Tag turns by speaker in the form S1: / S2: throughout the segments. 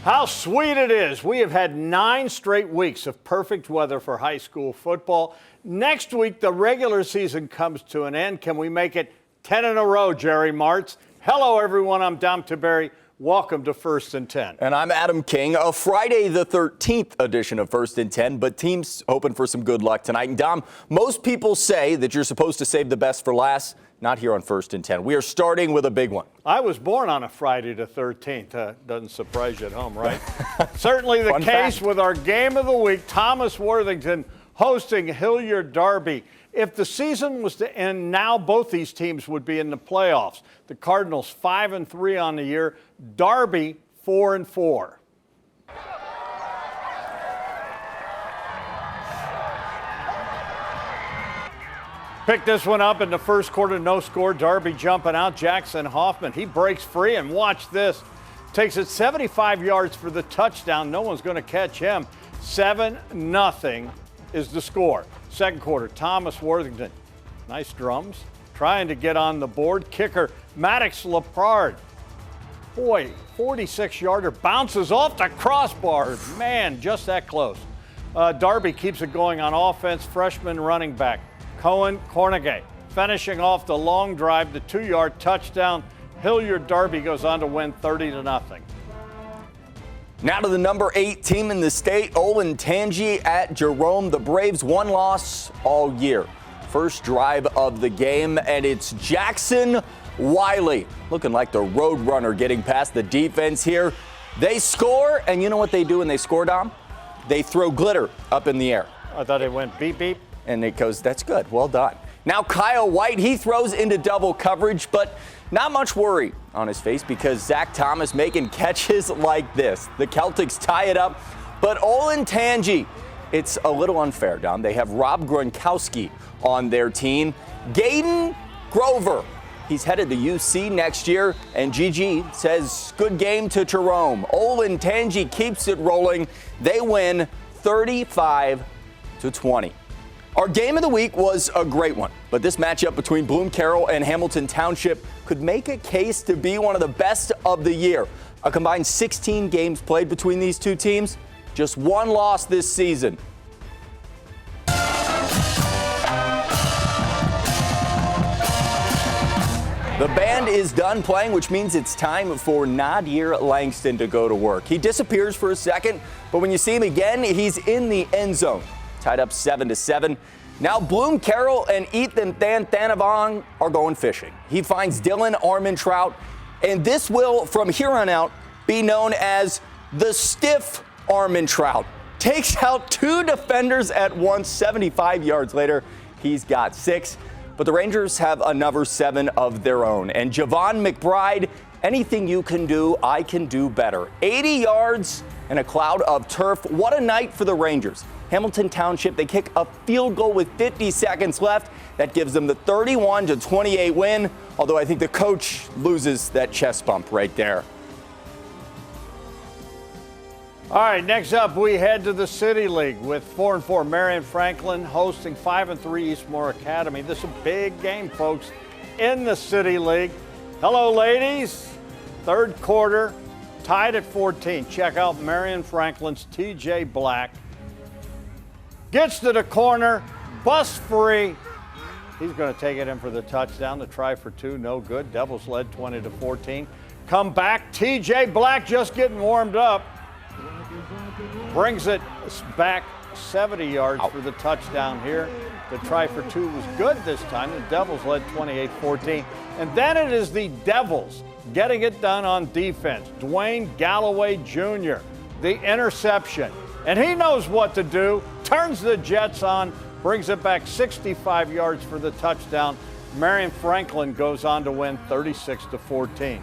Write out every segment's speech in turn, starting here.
S1: How sweet it is. We have had 9 straight weeks of perfect weather for high school football. Next week, the regular season comes to an end. Can we make it 10 in a row, Jerry Martz? Hello, everyone. I'm Dom Tiberi. Welcome to First and 10.
S2: And I'm Adam King. A Friday the 13th edition of First and 10, but teams hoping for some good luck tonight. And Dom, most people say that you're supposed to save the best for last. Not here on First and 10. We are starting with a big one.
S1: I was born on a Friday the 13th. Doesn't surprise you at home, right? Certainly the
S2: Fun
S1: case
S2: fact.
S1: with our game of the week, Thomas Worthington hosting Hilliard Derby. If the season was to end now, both these teams would be in the playoffs. The Cardinals 5-3 on the year, Derby 4-4. Picked this one up in the first quarter, no score. Derby jumping out. Jackson Hoffman, he breaks free, and watch this. Takes it 75 yards for the touchdown. No one's going to catch him. 7-0 is the score. Second quarter, Thomas Worthington. Nice drums. Trying to get on the board. Kicker, Maddox Lepard. Boy, 46-yarder bounces off the crossbar. Man, just that close. Derby keeps it going on offense. Freshman running back Cohen Cornegay finishing off the long drive, the 2-yard touchdown. Hilliard Derby goes on to win 30-0.
S2: Now to the number 8 team in the state, Olentangy at Jerome. The Braves, one loss all year. First drive of the game, and it's Jackson Wiley looking like the road runner getting past the defense here. They score, and you know what they do when they score, Dom? They throw glitter up in the air.
S1: I thought it went beep, beep.
S2: And it goes, that's good, well done. Now Kyle White, he throws into double coverage, but not much worry on his face because Zach Thomas making catches like this. The Celtics tie it up, but Olentangy, it's a little unfair, Dom. They have Rob Gronkowski on their team. Gaden Grover, he's headed to UC next year, and GG says good game to Jerome. Olentangy keeps it rolling. They win 35-20. Our game of the week was a great one, but this matchup between Bloom Carroll and Hamilton Township could make a case to be one of the best of the year. A combined 16 games played between these two teams, just one loss this season. The band is done playing, which means it's time for Nadir Langston to go to work. He disappears for a second, but when you see him again, he's in the end zone. Tied up 7-7. Now Bloom Carroll and Ethan Thanavong are going fishing. He finds Dylan Armentrout, and this will, from here on out, be known as the stiff Armentrout. Takes out 2 defenders at once. 75 yards later, he's got 6. But the Rangers have another 7 of their own. And Javon McBride, anything you can do, I can do better. 80 yards and a cloud of turf. What a night for the Rangers. Hamilton Township, they kick a field goal with 50 seconds left. That gives them the 31-28 win, although I think the coach loses that chest bump right there.
S1: All right, next up, we head to the City League with 4-4 Marion Franklin hosting 5-3 Eastmore Academy. This is a big game, folks, in the City League. Hello, ladies. Third quarter, tied at 14. Check out Marion Franklin's TJ Black. Gets to the corner, bust free. He's going to take it in for the touchdown. The try for 2, no good. Devils led 20-14. Come back, TJ Black just getting warmed up. Brings it back 70 yards for the touchdown here. The try for 2 was good this time. The Devils led 28-14. And then it is the Devils getting it done on defense. Dwayne Galloway Jr., the interception. And he knows what to do. Turns the Jets on, brings it back 65 yards for the touchdown. Marion Franklin goes on to win 36-14.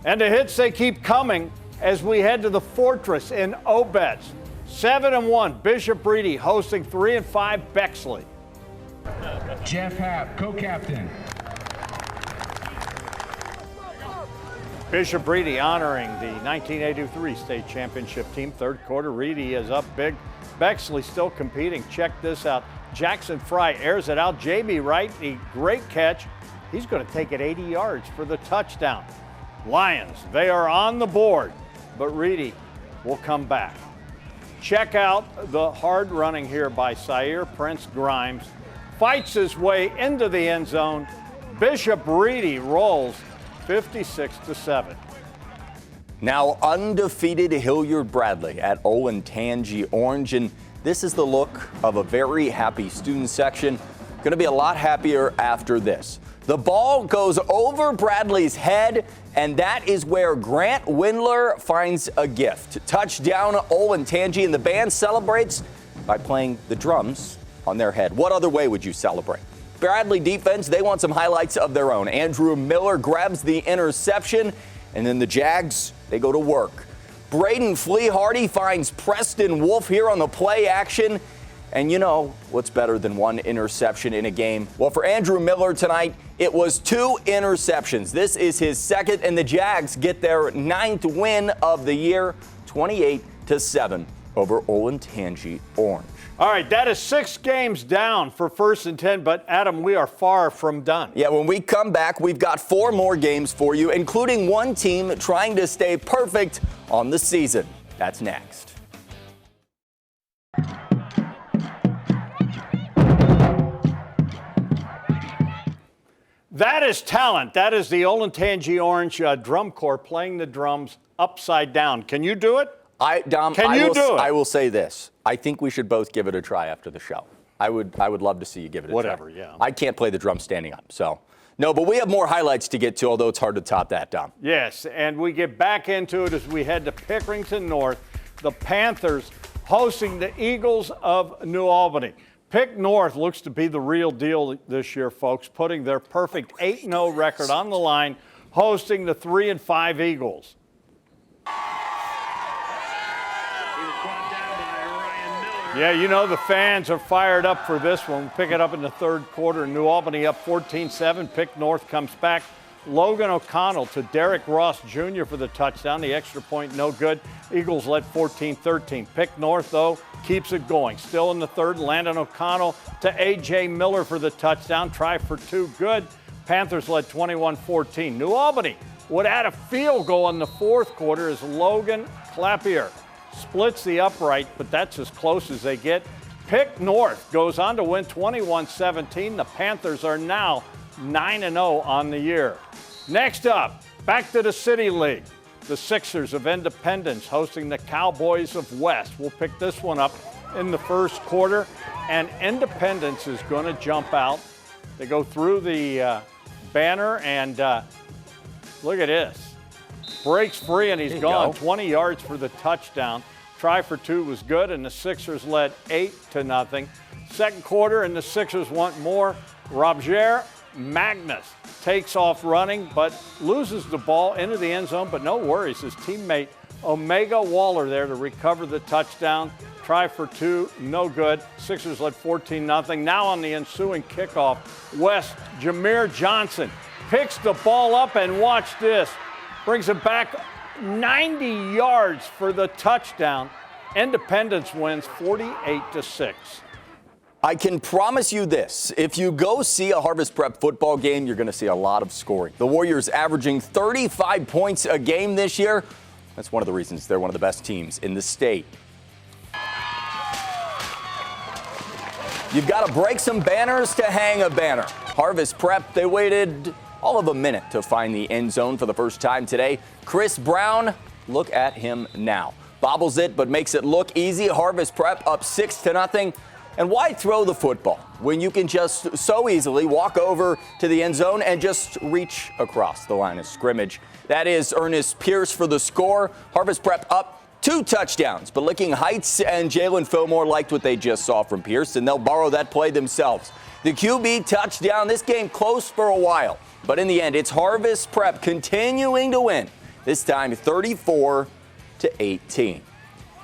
S1: And the hits, they keep coming as we head to the Fortress in Obetz. 7-1, Bishop Reedy hosting 3-5 Bexley.
S3: Jeff Happ, co-captain.
S1: Bishop Reedy honoring the 1983 state championship team. Third quarter, Reedy is up big. Bexley still competing. Check this out. Jackson Fry airs it out. J.B. Wright, the great catch. He's going to take it 80 yards for the touchdown. Lions, they are on the board, but Reedy We'll come back. Check out the hard running here by Sair Prince Grimes. Fights his way into the end zone. Bishop Reedy rolls 56-7.
S2: Now undefeated Hilliard Bradley at Olentangy Orange, and this is the look of a very happy student section. Going to be a lot happier after this. The ball goes over Bradley's head, and that is where Grant Windler finds a gift. Touchdown Olentangy, and the band celebrates by playing the drums on their head. What other way would you celebrate? Bradley defense, they want some highlights of their own. Andrew Miller grabs the interception, and then the Jags, they go to work. Braden Fleehardy finds Preston Wolf here on the play action. And you know what's better than one interception in a game? Well, for Andrew Miller tonight, it was 2 interceptions. This is his second, and the Jags get their 9th win of the year, 28-7 over Olentangy Orange.
S1: All right, that is 6 games down for 1st and 10, but Adam, we are far from done.
S2: Yeah, when we come back, we've got 4 more games for you, including one team trying to stay perfect on the season. That's next.
S1: That is talent. That is the Olentangy Orange drum corps playing the drums upside down. Can you do it?
S2: Dom, I will say this. I think we should both give it a try after the show. I would love to see you give it a try.
S1: Whatever, yeah.
S2: I can't play the drum standing up, so. No, but we have more highlights to get to, although it's hard to top that, Dom.
S1: Yes, and we get back into it as we head to Pickerington North. The Panthers hosting the Eagles of New Albany. Pick North looks to be the real deal this year, folks, putting their perfect 8-0 record on the line, hosting the 3-5 Eagles. Yeah, you know the fans are fired up for this one. We'll pick it up in the 3rd quarter. New Albany up 14-7. Pick North comes back. Logan O'Connell to Derek Ross Jr. for the touchdown. The extra point no good. Eagles led 14-13. Pick North, though, keeps it going. Still in the 3rd, Landon O'Connell to A.J. Miller for the touchdown. Try for 2, good. Panthers led 21-14. New Albany would add a field goal in the 4th quarter as Logan Clapier splits the upright, but that's as close as they get. Pick North goes on to win 21-17. The Panthers are now 9-0 on the year. Next up, back to the City League. The Sixers of Independence hosting the Cowboys of West. We'll pick this one up in the 1st quarter, and Independence is going to jump out. They go through the banner, and look at this. Breaks free, and he's gone. 20 yards for the touchdown. Try for 2 was good, and the Sixers led 8-0. 2nd quarter, and the Sixers want more. Roger Magnus takes off running, but loses the ball into the end zone, but no worries. His teammate Omega Waller there to recover the touchdown. Try for 2, no good. Sixers led 14-0. Now on the ensuing kickoff, West Jameer Johnson picks the ball up, and watch this. Brings it back 90 yards for the touchdown. Independence wins 48-6.
S2: I can promise you this. If you go see a Harvest Prep football game, you're going to see a lot of scoring. The Warriors averaging 35 points a game this year. That's one of the reasons they're one of the best teams in the state. You've got to break some banners to hang a banner. Harvest Prep, they waited all of a minute to find the end zone for the first time today. Chris Brown, look at him now. Bobbles it, but makes it look easy. Harvest Prep up 6-0. And why throw the football when you can just so easily walk over to the end zone and just reach across the line of scrimmage? That is Ernest Pierce for the score. Harvest Prep up 2 touchdowns, but Licking Heights and Jalen Fillmore liked what they just saw from Pierce, and they'll borrow that play themselves. The QB touchdown, this game close for a while, but in the end, it's Harvest Prep continuing to win, this time 34-18.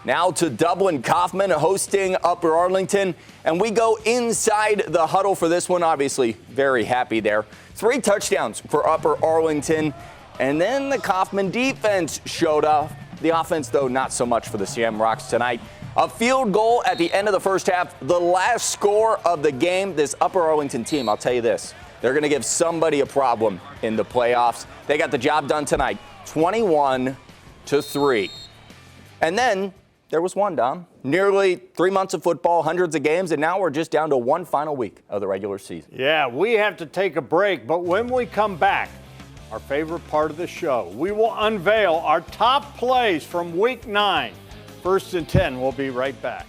S2: Now to Dublin Kaufman hosting Upper Arlington, and we go inside the huddle for this one. Obviously, very happy there. 3 touchdowns for Upper Arlington, and then the Kaufman defense showed up. The offense, though, not so much for the Shamrocks tonight. A field goal at the end of the first half, the last score of the game. This Upper Arlington team, I'll tell you this, they're going to give somebody a problem in the playoffs. They got the job done tonight, 21-3. And then there was one, Dom. Nearly 3 months of football, hundreds of games, and now we're just down to one final week of the regular season.
S1: Yeah, we have to take a break, but when we come back, our favorite part of the show, we will unveil our top plays from Week 9. First and 10, we'll be right back.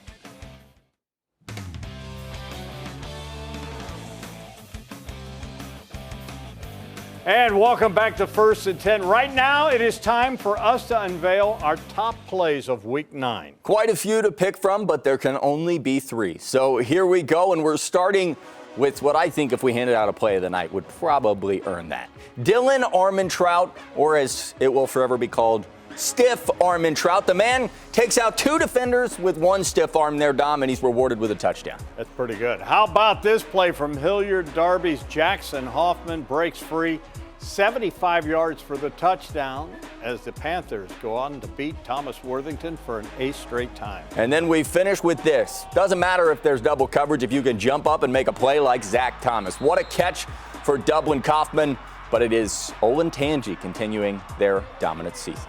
S1: And welcome back to First and 10. Right now, it is time for us to unveil our top plays of Week 9.
S2: Quite a few to pick from, but there can only be 3. So here we go, and we're starting with what I think, if we handed out a play of the night, would probably earn that. Dylan Armentrout, or as it will forever be called, Stiff Armentrout. The man takes out 2 defenders with 1 stiff arm there, Dom, and he's rewarded with a touchdown.
S1: That's pretty good. How about this play from Hilliard Darby's Jackson Hoffman breaks free, 75 yards for the touchdown as the Panthers go on to beat Thomas Worthington for an 8th straight time.
S2: And then we finish with this. Doesn't matter if there's double coverage if you can jump up and make a play like Zach Thomas. What a catch for Dublin Kaufman, but it is Olentangy continuing their dominant season.